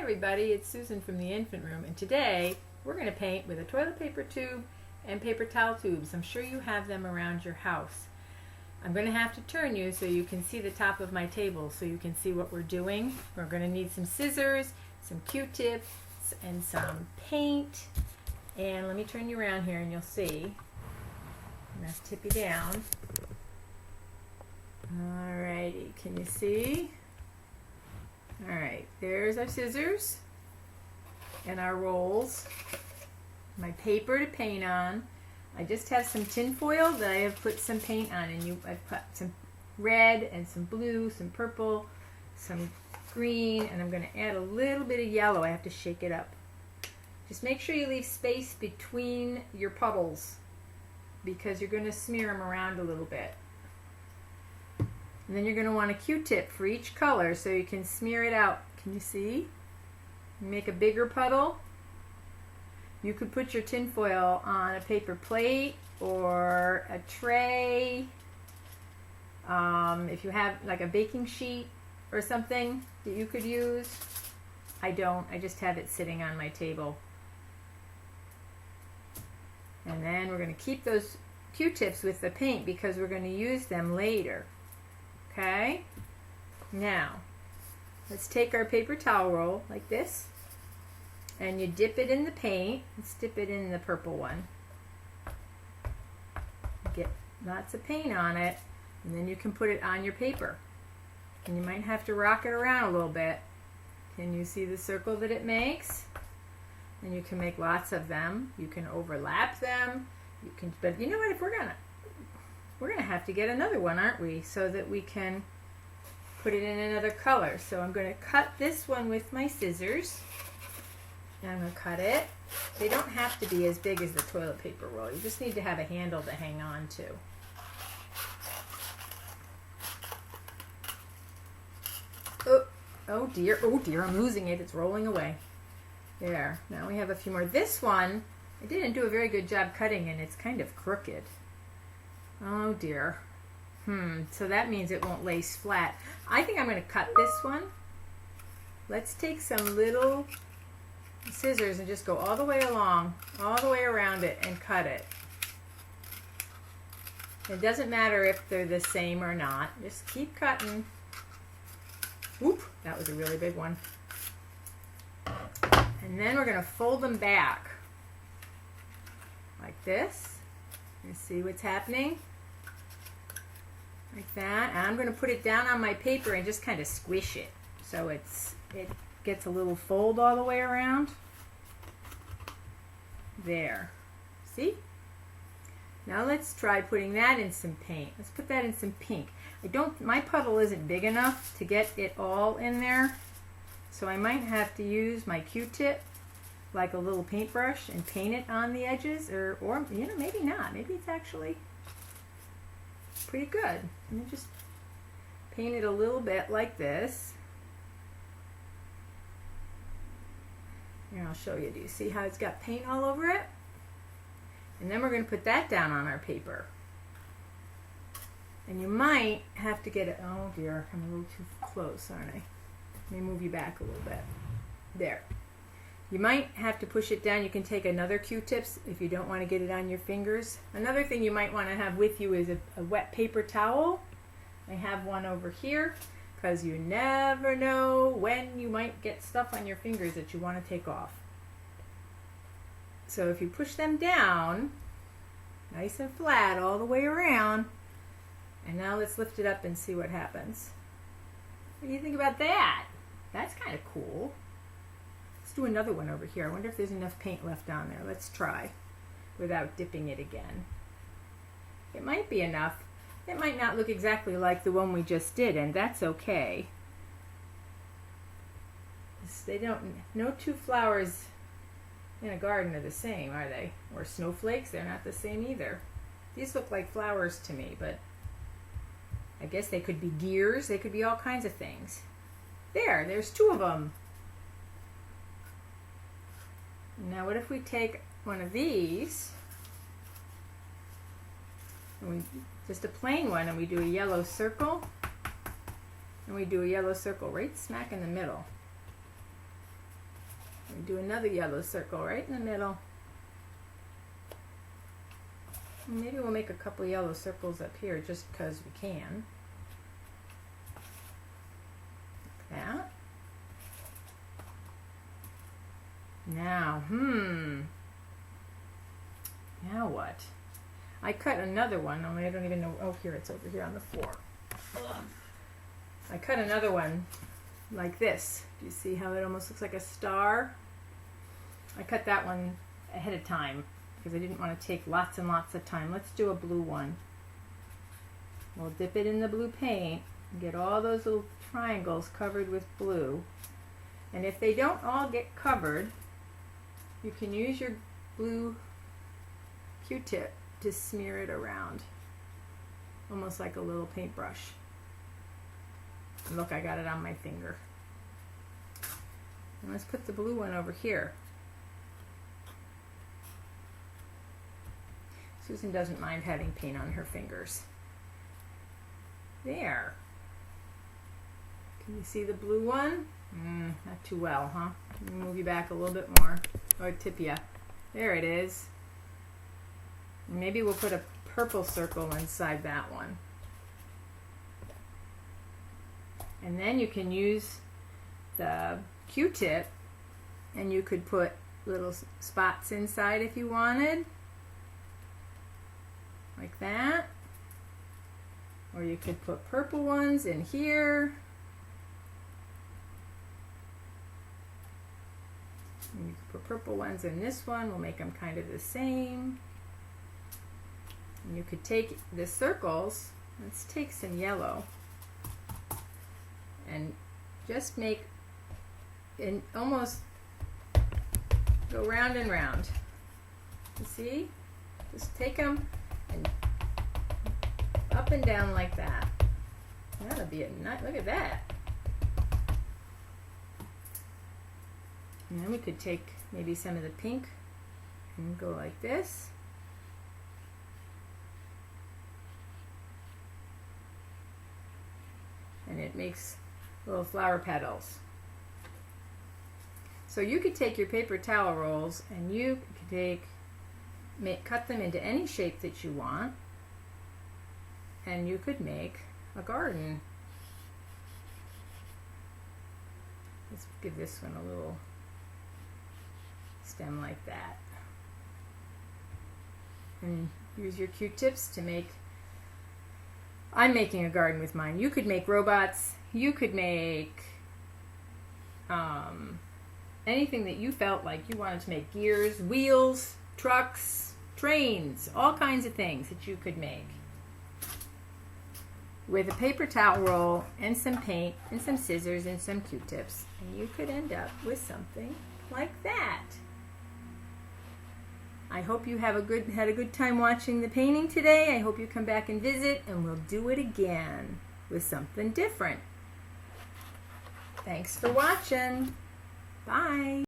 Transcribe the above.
everybody, it's Susan from the Infant Room, and today we're going to paint with a toilet paper tube and paper towel tubes. I'm sure you have them around your house. I'm going to have to turn you so you can see the top of my table so you can see what we're doing. We're going to need some scissors, some Q-tips, and some paint. And let me turn you around here and you'll see. I'm going to tip you down. Alrighty, can you see? Alright, there's our scissors and our rolls, my paper to paint on. I just have some tin foil that I have put some paint on, and I've put some red and some blue, some purple, some green, and I'm going to add a little bit of yellow. I have to shake it up. Just make sure you leave space between your puddles because you're going to smear them around a little bit. And then you're going to want a Q-tip for each color so you can smear it out. Can you see? Make a bigger puddle. You could put your tin foil on a paper plate or a tray. If you have like a baking sheet or something that you could use. I don't. I just have it sitting on my table. And then we're going to keep those Q-tips with the paint because we're going to use them later. Okay, now let's take our paper towel roll like this and you dip it in the paint. Let's dip it in the purple one. Get lots of paint on it and then you can put it on your paper. And you might have to rock it around a little bit. Can you see the circle that it makes? And you can make lots of them. You can overlap them. You can, but you know what, if we're gonna have to get another one, aren't we? So that we can put it in another color. So I'm going to cut this one with my scissors. And I'm going to cut it. They don't have to be as big as the toilet paper roll. You just need to have a handle to hang on to. Oh dear, I'm losing it. It's rolling away. There, now we have a few more. This one, I didn't do a very good job cutting and it's kind of crooked. Oh dear. So that means it won't lay flat. I think I'm going to cut this one. Let's take some little scissors and just go all the way along, all the way around it and cut it. It doesn't matter if they're the same or not. Just keep cutting. Whoop, that was a really big one. And then we're going to fold them back like this. You see what's happening? Like that. And I'm going to put it down on my paper and just kind of squish it so it gets a little fold all the way around. There. See? Now let's try putting that in some paint. Let's put that in some pink. My puddle isn't big enough to get it all in there, so I might have to use my Q-tip like a little paintbrush and paint it on the edges, or you know, maybe not. Maybe it's actually pretty good. Let me just paint it a little bit like this. Here, I'll show you. Do you see how it's got paint all over it? And then we're going to put that down on our paper. And you might have to get it. Oh dear, I'm a little too close, aren't I? Let me move you back a little bit. There. You might have to push it down. You can take another Q-tips if you don't want to get it on your fingers. Another thing you might want to have with you is a wet paper towel. I have one over here because you never know when you might get stuff on your fingers that you want to take off. So if you push them down, nice and flat all the way around, and now let's lift it up and see what happens. What do you think about that? That's kind of cool. Let's do another one over here. I wonder if there's enough paint left on there. Let's try without dipping it again. It might be enough. It might not look exactly like the one we just did, and that's okay. No two flowers in a garden are the same, are they? Or snowflakes, they're not the same either. These look like flowers to me, but I guess they could be gears. They could be all kinds of things. There's two of them. Now what if we take one of these, and just a plain one, and we do a yellow circle, and we do a yellow circle right smack in the middle. And do another yellow circle right in the middle. And maybe we'll make a couple yellow circles up here just because we can. Like that. Now, now what? I cut another one, only I don't even know. Oh, here, it's over here on the floor. Ugh. I cut another one like this. Do you see how it almost looks like a star? I cut that one ahead of time because I didn't want to take lots and lots of time. Let's do a blue one. We'll dip it in the blue paint and get all those little triangles covered with blue. And if they don't all get covered, you can use your blue Q-tip to smear it around, almost like a little paintbrush. And look, I got it on my finger. And let's put the blue one over here. Susan doesn't mind having paint on her fingers. There. Can you see the blue one? Not too well, huh? Let me move you back a little bit more. Or tip ya. There it is. Maybe we'll put a purple circle inside that one. And then you can use the Q-tip and you could put little spots inside if you wanted. Like that. Or you could put purple ones in here. And you could put purple ones in this one. We'll make them kind of the same. And you could take the circles. Let's take some yellow. And just make and almost go round and round. You see? Just take them and up and down like that. That'll be a nice, look at that. And then we could take maybe some of the pink and go like this. And it makes little flower petals. So you could take your paper towel rolls and you could cut them into any shape that you want, and you could make a garden. Let's give this one a little stem like that. And use your Q-tips to make, I'm making a garden with mine. You could make robots, you could make anything that you felt like you wanted to make. Gears, wheels, trucks, trains, all kinds of things that you could make with a paper towel roll and some paint and some scissors and some Q-tips, and you could end up with something like that. I hope you had a good time watching the painting today. I hope you come back and visit, and we'll do it again with something different. Thanks for watching. Bye.